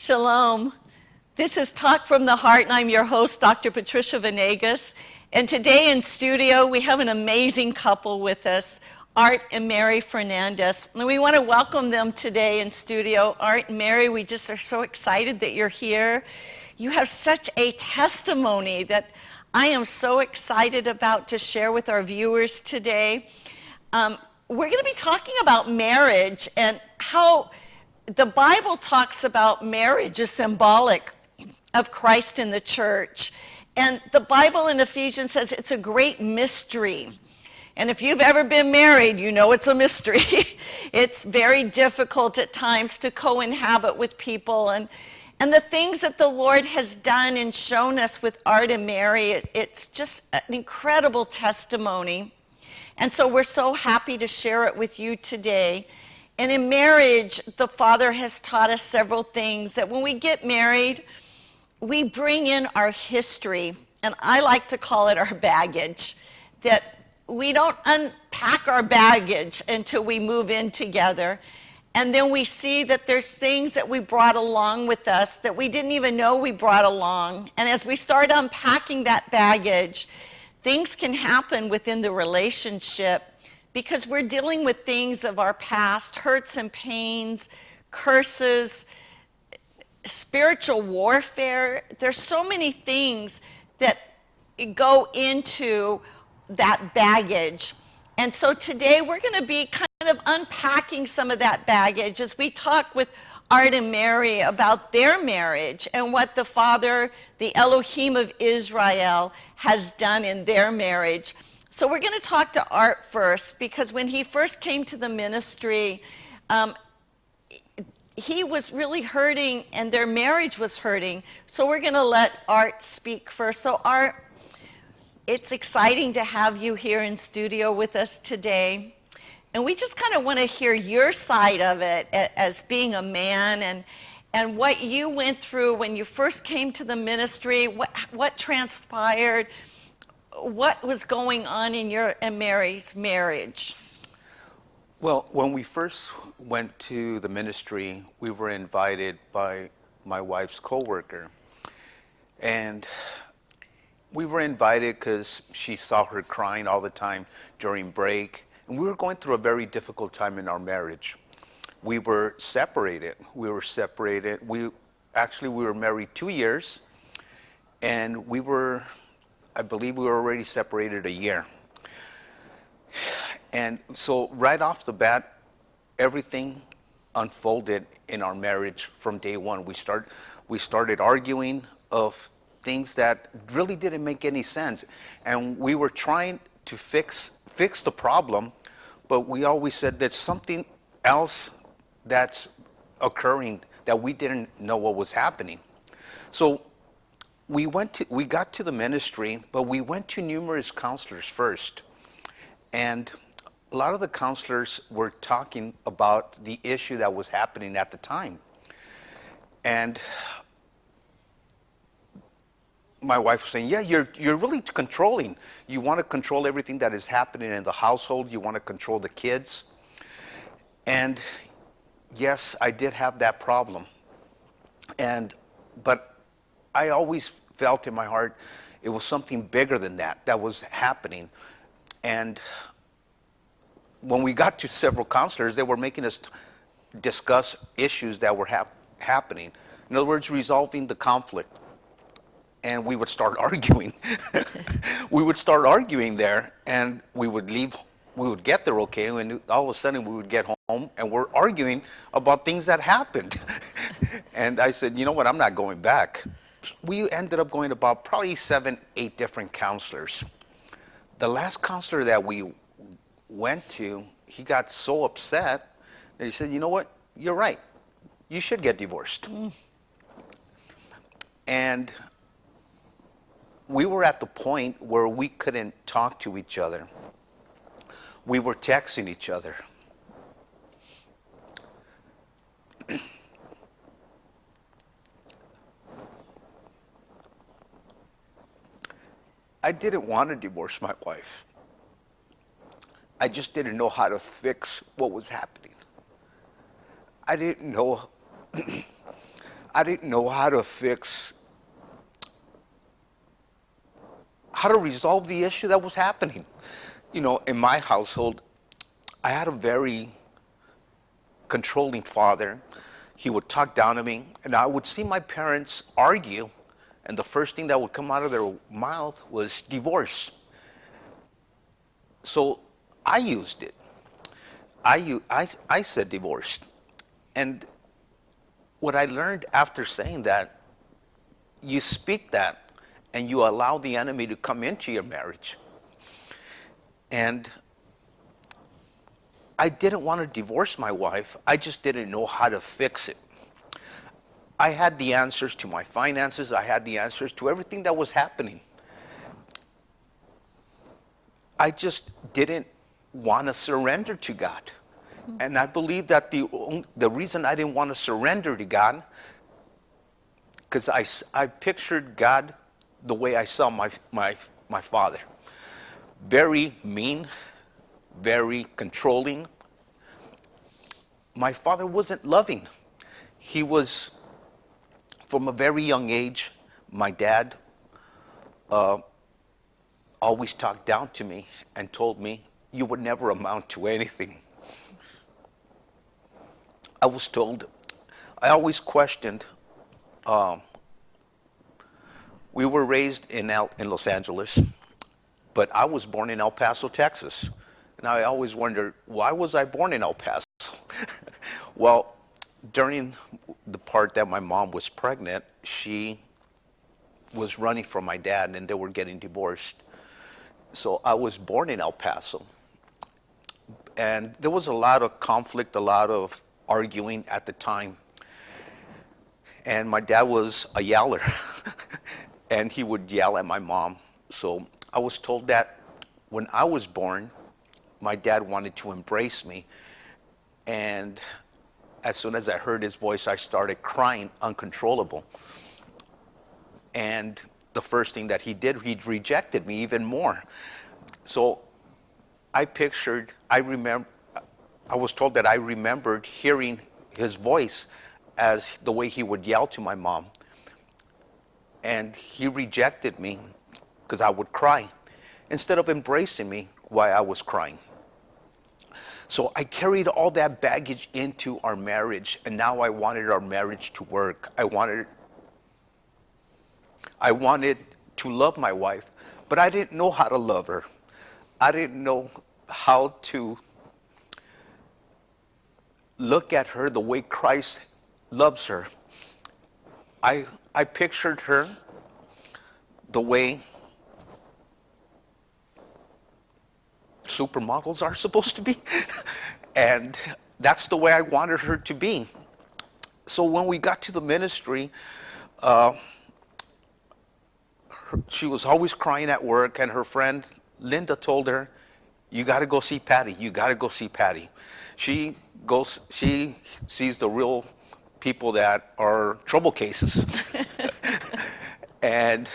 Shalom. This is Talk from the Heart, and I'm your host, Dr. Patricia Venegas. And today in studio, we have an amazing couple with us, Art and Mary Fernandez. And we want to welcome them today in studio. Art and Mary, we just are so excited that you're here. You have such a testimony that I am so excited about to share with our viewers today. We're going to be talking about marriage and how the Bible talks about marriage as symbolic of Christ in the church. And the Bible in Ephesians says it's a great mystery. And if you've ever been married, you know it's a mystery. It's very difficult at times to co-inhabit with people. And the things that the Lord has done and shown us with Art and Mary, it's just an incredible testimony. And so we're so happy to share it with you today. And in marriage, the Father has taught us several things, that when we get married, we bring in our history, and I like to call it our baggage, that we don't unpack our baggage until we move in together. And then we see that there's things that we brought along with us that we didn't even know we brought along. And as we start unpacking that baggage, things can happen within the relationship because we're dealing with things of our past, hurts and pains, curses, spiritual warfare. There's so many things that go into that baggage. And so today we're going to be kind of unpacking some of that baggage as we talk with Art and Mary about their marriage and what the Father, the Elohim of Israel, has done in their marriage. So we're going to talk to Art first, because when he first came to the ministry, he was really hurting and their marriage was hurting. So we're going to let Art speak first. So Art, it's exciting to have you here in studio with us today. And we just kind of want to hear your side of it as being a man and what you went through when you first came to the ministry, what transpired, what was going on in your and Mary's marriage. Well, when we first went to the ministry, we were invited by my wife's coworker. And we were invited because she saw her crying all the time during break. And we were going through a very difficult time in our marriage. We were separated. We were married 2 years. And I believe we were already separated a year. And so right off the bat, everything unfolded in our marriage from day one. We started arguing of things that really didn't make any sense. And we were trying to fix the problem, but we always said there's something else that's occurring that we didn't know what was happening. So we got to the ministry, but we went to numerous counselors first. And a lot of the counselors were talking about the issue that was happening at the time. And my wife was saying, yeah, you're really controlling. You want to control everything that is happening in the household. You want to control the kids. And yes, I did have that problem. But I always felt in my heart it was something bigger than that was happening. And when we got to several counselors, they were making us discuss issues that were happening. In other words, resolving the conflict. And we would start arguing. We would start arguing there, and we would leave. We would get there okay, and all of a sudden we would get home, and we're arguing about things that happened. And I said, you know what, I'm not going back. We ended up going about probably 7, 8 different counselors. The last counselor that we went to, he got so upset that he said, you know what, you're right. You should get divorced. And we were at the point where we couldn't talk to each other. We were texting each other. I didn't want to divorce my wife. I just didn't know how to fix what was happening. I didn't know I didn't know how to resolve the issue that was happening. You know, in my household, I had a very controlling father. He would talk down to me, and I would see my parents argue, and the first thing that would come out of their mouth was divorce. So I used it. I said divorce. And what I learned after saying that, you speak that, and you allow the enemy to come into your marriage. And I didn't want to divorce my wife. I just didn't know how to fix it. I had the answers to my finances. I had the answers to everything that was happening. I just didn't want to surrender to God. And I believe that the reason I didn't want to surrender to God, because I pictured God the way I saw my father. Very mean, very controlling. My father wasn't loving. He was, from a very young age, my dad always talked down to me and told me, you would never amount to anything. I was told, I always questioned, we were raised in Los Angeles, but I was born in El Paso, Texas. And I always wondered, why was I born in El Paso? Well, during the part that my mom was pregnant, she was running from my dad and they were getting divorced. So I was born in El Paso. And there was a lot of conflict, a lot of arguing at the time. And my dad was a yeller. And he would yell at my mom. So I was told that when I was born, my dad wanted to embrace me. And as soon as I heard his voice, I started crying uncontrollable. And the first thing that he did, he rejected me even more. So I was told that I remembered hearing his voice as the way he would yell to my mom. And he rejected me because I would cry instead of embracing me while I was crying. So I carried all that baggage into our marriage, and now I wanted our marriage to work. I wanted to love my wife, but I didn't know how to love her. I didn't know how to look at her the way Christ loves her. I pictured her the way supermodels are supposed to be. And that's the way I wanted her to be. So when we got to the ministry, she was always crying at work, and her friend Linda told her, you got to go see Patty. You got to go see Patty. She sees the real people that are trouble cases. And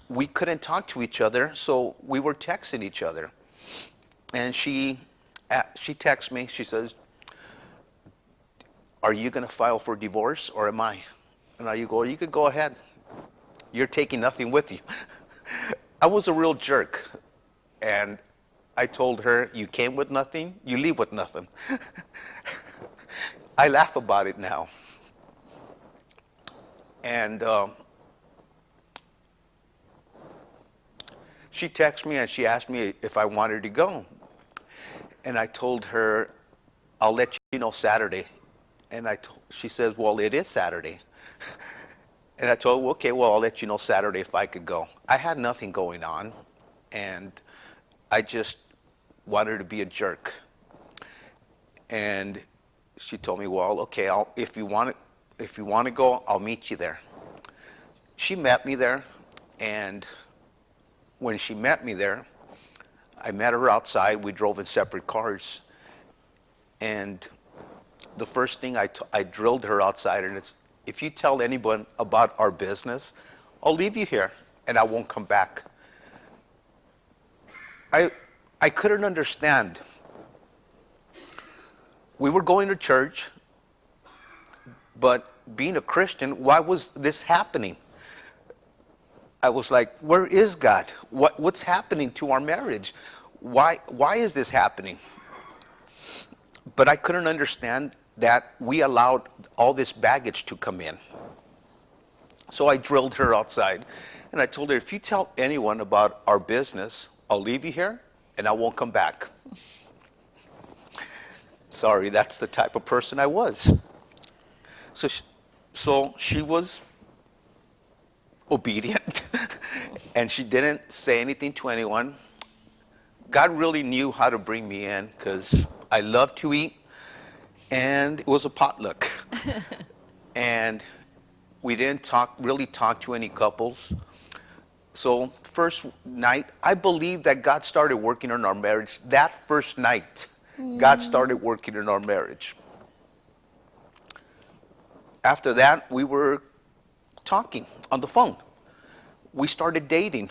we couldn't talk to each other, so we were texting each other. And she texts me, she says, are you going to file for divorce or am I? And I go, you could go ahead. You're taking nothing with you. I was a real jerk. And I told her, you came with nothing, you leave with nothing. I laugh about it now. And she texted me and she asked me if I wanted to go. And I told her, I'll let you know Saturday. And she says, well, it is Saturday. And I told her, okay, well, I'll let you know Saturday if I could go. I had nothing going on, and I just wanted to be a jerk. And she told me, well, okay, if you want to go, I'll meet you there. She met me there, and when she met me there, I met her outside. We drove in separate cars, and the first thing I drilled her outside, and it's, if you tell anyone about our business, I'll leave you here and I won't come back. I couldn't understand. We were going to church. But being a Christian, why was this happening? I was like, where is God? What's happening to our marriage? Why is this happening? But I couldn't understand that we allowed all this baggage to come in. So I drilled her outside, and I told her, if you tell anyone about our business, I'll leave you here, and I won't come back. Sorry, that's the type of person I was. So she was obedient, and she didn't say anything to anyone. God really knew how to bring me in, because I love to eat, and it was a potluck. And we didn't really talk to any couples. So first night, I believe that God started working on our marriage. That first night, God started working in our marriage. After that, we were talking on the phone. We started dating.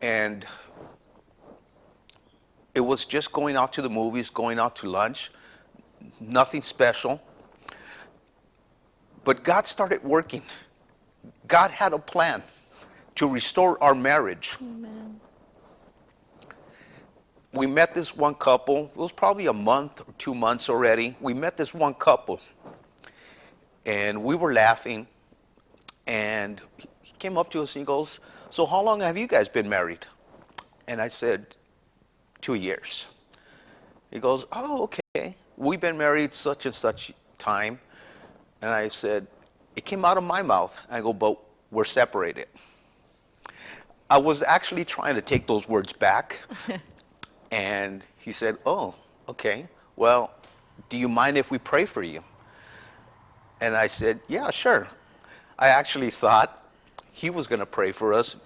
And it was just going out to the movies, going out to lunch, nothing special. But God started working. God had a plan to restore our marriage. Amen. We met this one couple. It was probably a month or 2 months already. We met this one couple, and we were laughing, and he came up to us and he goes, so how long have you guys been married? And I said, 2 years. He goes, oh, okay. We've been married such and such time. And I said, it came out of my mouth. I go, but we're separated. I was actually trying to take those words back. And he said, oh, okay. Well, do you mind if we pray for you? And I said, yeah, sure. I actually thought he was going to pray for us,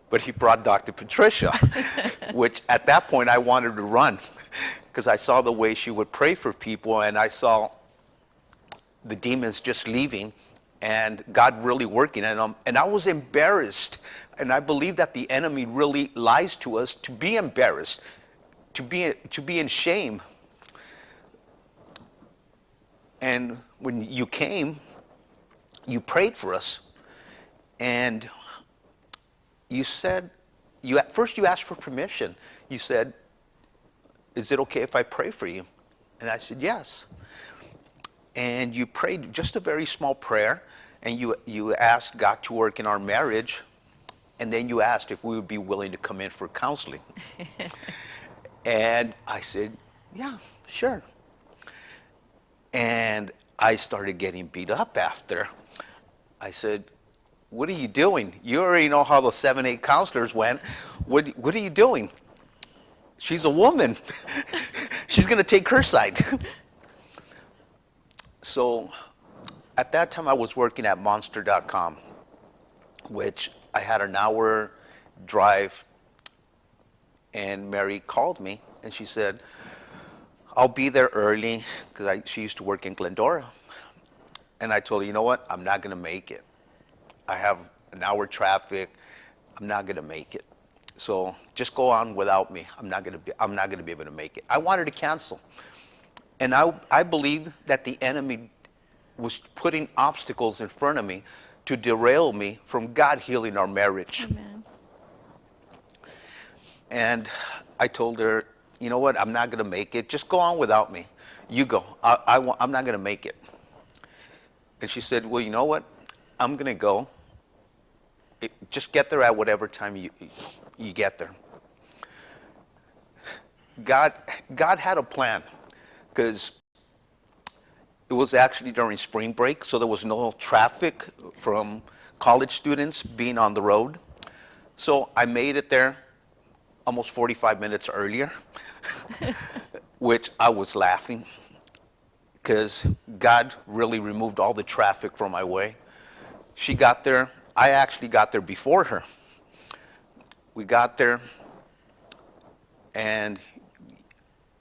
but he brought Dr. Patricia, which at that point I wanted to run, because I saw the way she would pray for people, and I saw the demons just leaving and God really working in them. And I was embarrassed. And I believe that the enemy really lies to us to be embarrassed, to be in shame. And when you came, you prayed for us. And you said, first you asked for permission. You said, is it okay if I pray for you? And I said, yes. And you prayed just a very small prayer, and you asked God to work in our marriage, and then you asked if we would be willing to come in for counseling. And I said, yeah, sure. And I started getting beat up after. I said, what are you doing? You already know how the 7-8 counselors went. What are you doing? She's a woman. She's going to take her side. So at that time I was working at monster.com, which I had an hour drive, and Mary called me and she said, I'll be there early, because she used to work in Glendora. And I told her, you know what, I'm not going to make it. I have an hour traffic. I'm not going to make it. So just go on without me. I'm not going to be able to make it. I wanted to cancel. And I believe that the enemy was putting obstacles in front of me to derail me from God healing our marriage. Amen. And I told her, you know what, I'm not going to make it. Just go on without me. You go. I'm not going to make it. And she said, well, you know what, I'm going to go. Just get there at whatever time you get there. God had a plan. Because it was actually during spring break, so there was no traffic from college students being on the road. So I made it there almost 45 minutes earlier, which I was laughing, because God really removed all the traffic from my way. She got there. I actually got there before her. We got there, and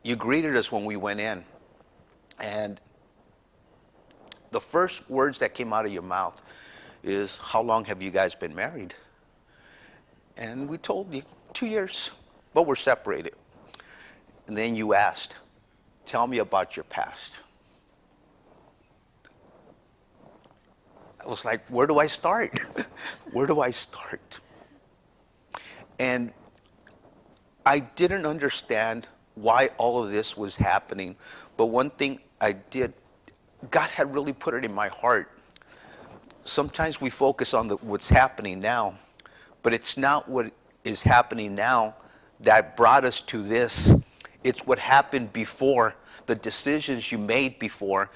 you greeted us when we went in. And the first words that came out of your mouth is, how long have you guys been married? And we told you, 2 years, but we're separated. And then you asked, tell me about your past. was like, where do I start? Where do I start? And I didn't understand why all of this was happening. But one thing I did, God had really put it in my heart. Sometimes we focus on what's happening now, but it's not what is happening now that brought us to this. It's what happened before, the decisions you made before.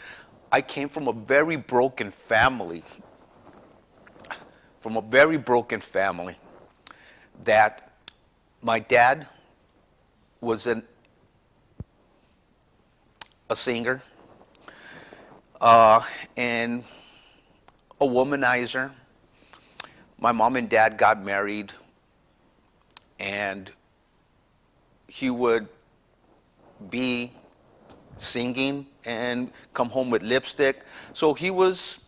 I came from a very broken family, that my dad was a singer and a womanizer. My mom and dad got married, and he would be singing and come home with lipstick. So he was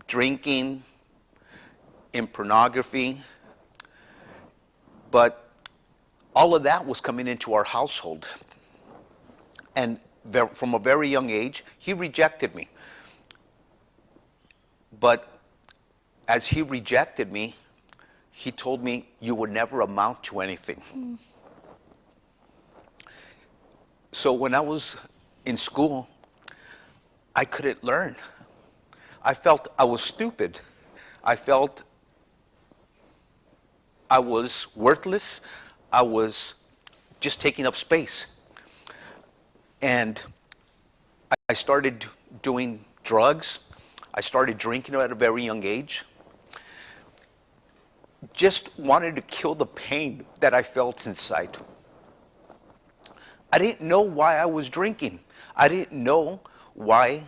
drinking, in pornography, but all of that was coming into our household. And from a very young age, he rejected me. But as he rejected me, he told me, you would never amount to anything. Mm. So when I was in school, I couldn't learn. I felt I was stupid. I felt I was worthless. I was just taking up space. And I started doing drugs. I started drinking at a very young age. Just wanted to kill the pain that I felt inside. I didn't know why I was drinking. I didn't know why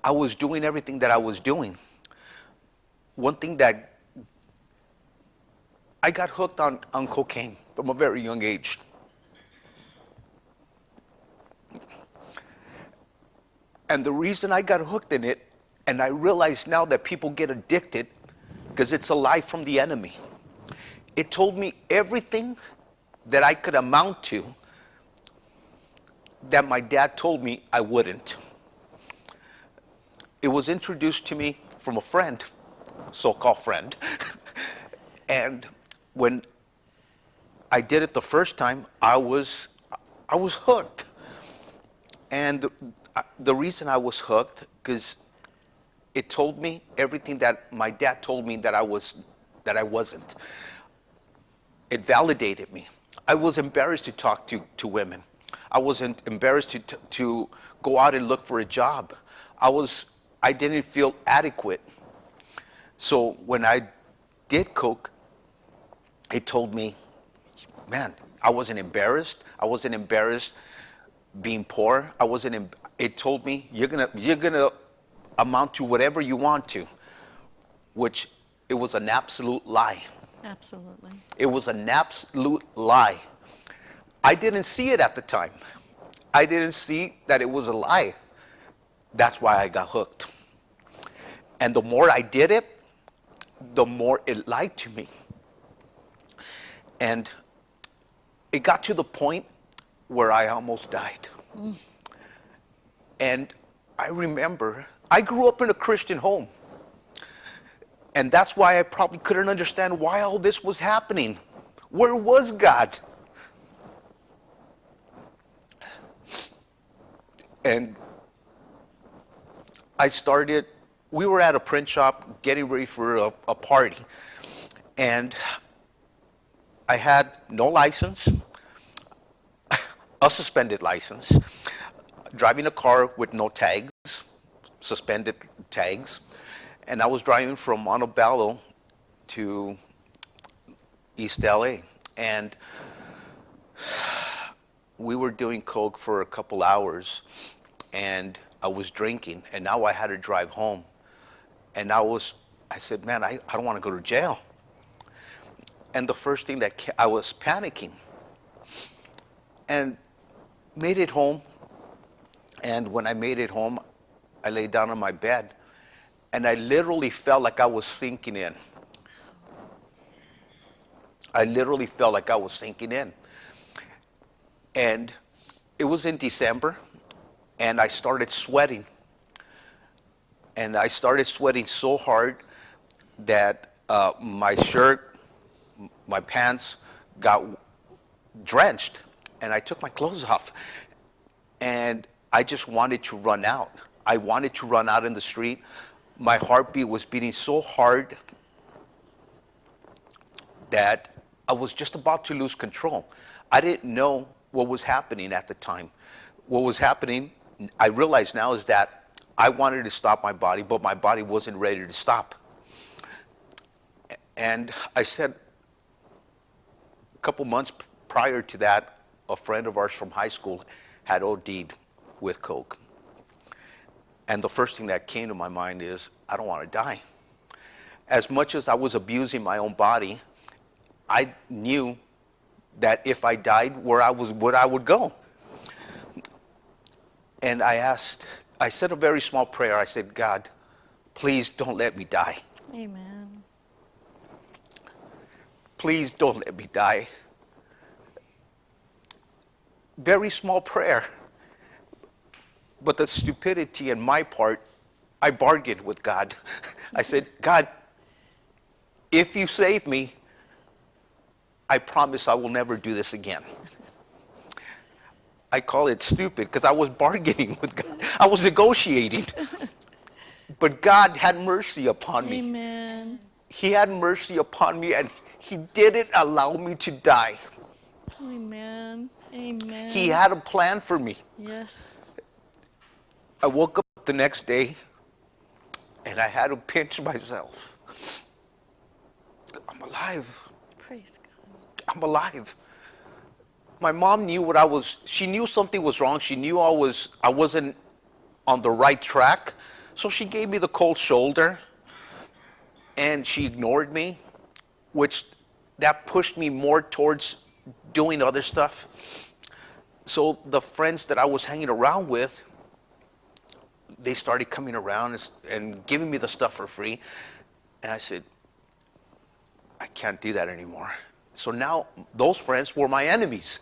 I was doing everything that I was doing. One thing that I got hooked on cocaine from a very young age. And the reason I got hooked in it, and I realize now that people get addicted, because it's a lie from the enemy. It told me everything that I could amount to that my dad told me I wouldn't. It was introduced to me from a friend, so-called friend. And when I did it the first time, I was hooked. And the reason I was hooked, because it told me everything that my dad told me that I wasn't. It validated me. I was embarrassed to talk to women. I wasn't embarrassed to go out and look for a job. I didn't feel adequate. So when I did coke, it told me, man, I wasn't embarrassed. I wasn't embarrassed being poor. It told me, you're gonna amount to whatever you want to, which it was an absolute lie. Absolutely. It was an absolute lie. I didn't see it at the time. I didn't see that it was a lie. That's why I got hooked. And the more I did it, the more it lied to me. And it got to the point where I almost died. Mm. And I remember, I grew up in a Christian home. And that's why I probably couldn't understand why all this was happening. Where was God? And we were at a print shop getting ready for a party. And I had no license, a suspended license, driving a car with no tags, suspended tags. And I was driving from Montebello to East LA. And we were doing coke for a couple hours, and I was drinking, and now I had to drive home. And I said, man, I don't want to go to jail. And the first thing I was panicking. And made it home. And when I made it home, I lay down on my bed, and I literally felt like I was sinking in. I literally felt like I was sinking in. And it was in December, and I started sweating. And I started sweating so hard that my shirt, my pants got drenched, and I took my clothes off. And I just wanted to run out. I wanted to run out in the street. My heartbeat was beating so hard that I was just about to lose control. I didn't know what was happening at the time. What was happening, I realize now, is that I wanted to stop my body, but my body wasn't ready to stop. And I said, a couple months prior to that, a friend of ours from high school had OD'd with coke. And the first thing that came to my mind is, I don't want to die. As much as I was abusing my own body, I knew that if I died, where I would go. And I said a very small prayer. I said, God, please don't let me die. Amen. Please don't let me die. Very small prayer. But the stupidity in my part, I bargained with God. I said, God, if you save me, I promise I will never do this again. I call it stupid because I was bargaining with God. I was negotiating. But God had mercy upon me. Amen. He had mercy upon me, and he didn't allow me to die. Amen. Amen. He had a plan for me. Yes. I woke up the next day, and I had to pinch myself. I'm alive. Praise God. I'm alive. My mom knew she knew something was wrong. She knew I wasn't on the right track. So she gave me the cold shoulder, and she ignored me, which that pushed me more towards doing other stuff. So the friends that I was hanging around with, they started coming around and giving me the stuff for free. And I said, I can't do that anymore. So now those friends were my enemies.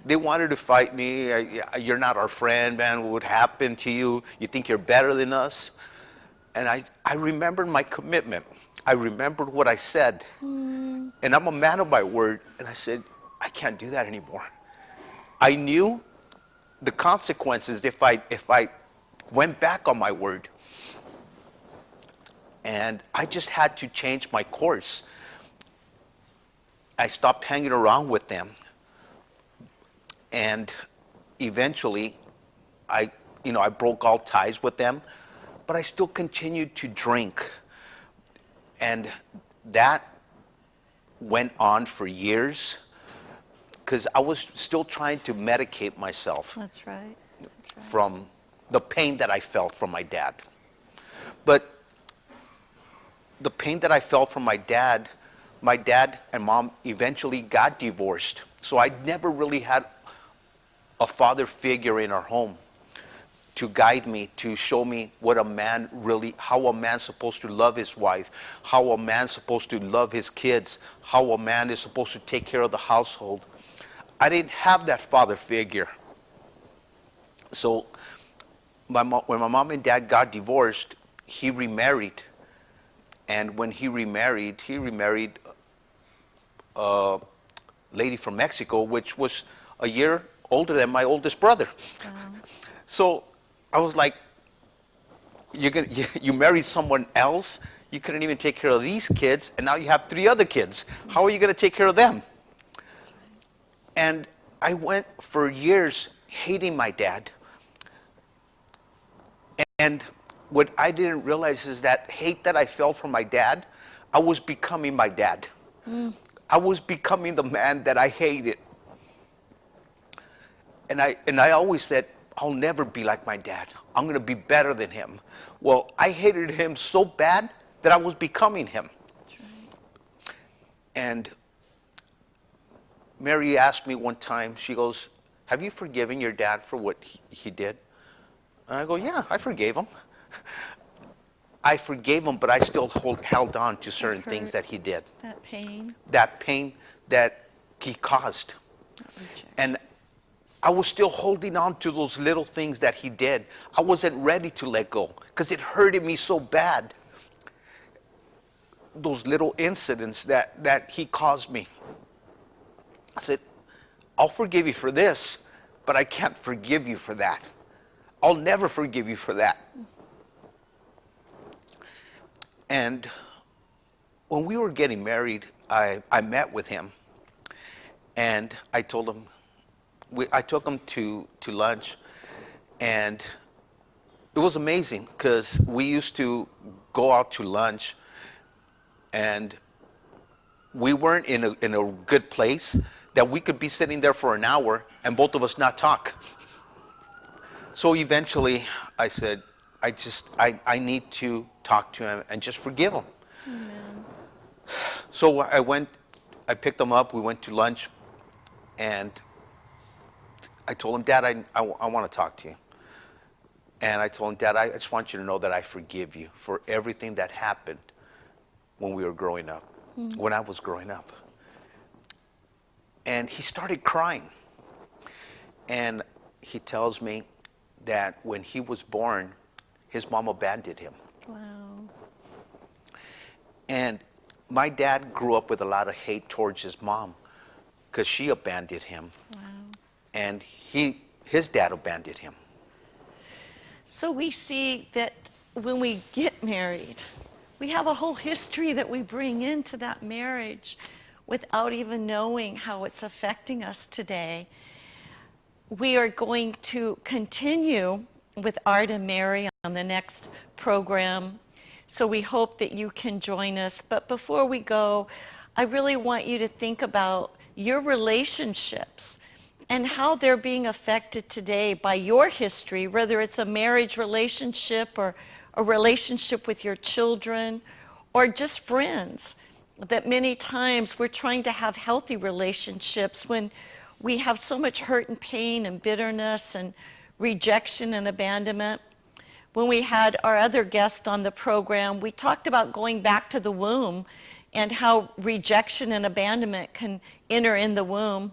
They wanted to fight me. You're not our friend, man. What would happen to you? You think you're better than us? And I remembered my commitment. I remembered what I said. And I'm a man of my word. And I said, I can't do that anymore. I knew the consequences if I went back on my word. And I just had to change my course. I stopped hanging around with them. And eventually, I broke all ties with them, but I still continued to drink. And that went on for years because I was still trying to medicate myself. That's right. That's right. From the pain that I felt from my dad. But the pain that I felt from my dad and mom eventually got divorced. So I never really had a father figure in our home to guide me, to show me how a man's supposed to love his wife, how a man's supposed to love his kids, how a man is supposed to take care of the household. I didn't have that father figure. So when my mom and dad got divorced, he remarried. And when he remarried a lady from Mexico, which was a year older than my oldest brother. Wow. So I was like, you married someone else, you couldn't even take care of these kids, and now you have 3 other kids. How are you going to take care of them? And I went for years hating my dad. And what I didn't realize is that hate that I felt for my dad, I was becoming my dad. I was becoming the man that I hated. And I always said, I'll never be like my dad. I'm going to be better than him. Well, I hated him so bad that I was becoming him. That's right. And Mary asked me one time, she goes, have you forgiven your dad for what he did? And I go, yeah, I forgave him. I forgave him, but I still held on to certain things that he did. That pain. That pain that he caused. That rejection. And I was still holding on to those little things that he did. I wasn't ready to let go because it hurted me so bad. Those little incidents that he caused me. I said, I'll forgive you for this, but I can't forgive you for that. I'll never forgive you for that. And when we were getting married, I met with him, and I told him, I took him to lunch, and it was amazing because we used to go out to lunch, and we weren't in a good place that we could be sitting there for an hour and both of us not talk. So eventually I said, I need to talk to him and just forgive him. Amen. So I picked him up, we went to lunch, and I told him, Dad, I want to talk to you. And I told him, Dad, I just want you to know that I forgive you for everything that happened when we were growing up, when I was growing up. And he started crying. And he tells me that when he was born, his mom abandoned him. Wow. And my dad grew up with a lot of hate towards his mom because she abandoned him. Wow. And his dad abandoned him. So we see that when we get married, we have a whole history that we bring into that marriage without even knowing how it's affecting us today. We are going to continue with Art and Mary on the next program, so we hope that you can join us. But before we go, I really want you to think about your relationships and how they're being affected today by your history, whether it's a marriage relationship or a relationship with your children or just friends. That many times we're trying to have healthy relationships when we have so much hurt and pain and bitterness and rejection and abandonment. When we had our other guest on the program, we talked about going back to the womb and how rejection and abandonment can enter in the womb.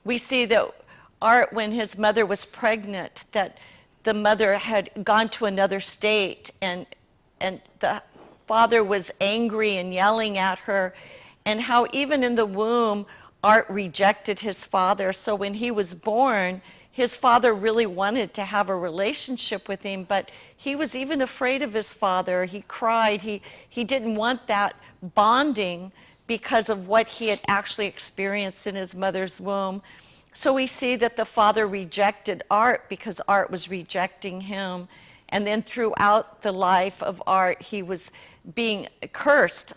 We see that Art, when his mother was pregnant, that the mother had gone to another state, and the father was angry and yelling at her, and how even in the womb, Art rejected his father. So when he was born, his father really wanted to have a relationship with him, but he was even afraid of his father. He cried. He didn't want that bonding because of what he had actually experienced in his mother's womb. So we see that the father rejected Art because Art was rejecting him. And then throughout the life of Art, he was being cursed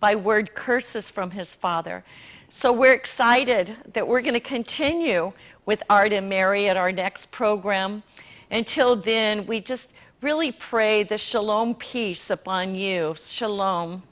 by word curses from his father. So we're excited that we're going to continue with Art and Mary at our next program. Until then, we just really pray the shalom peace upon you. Shalom.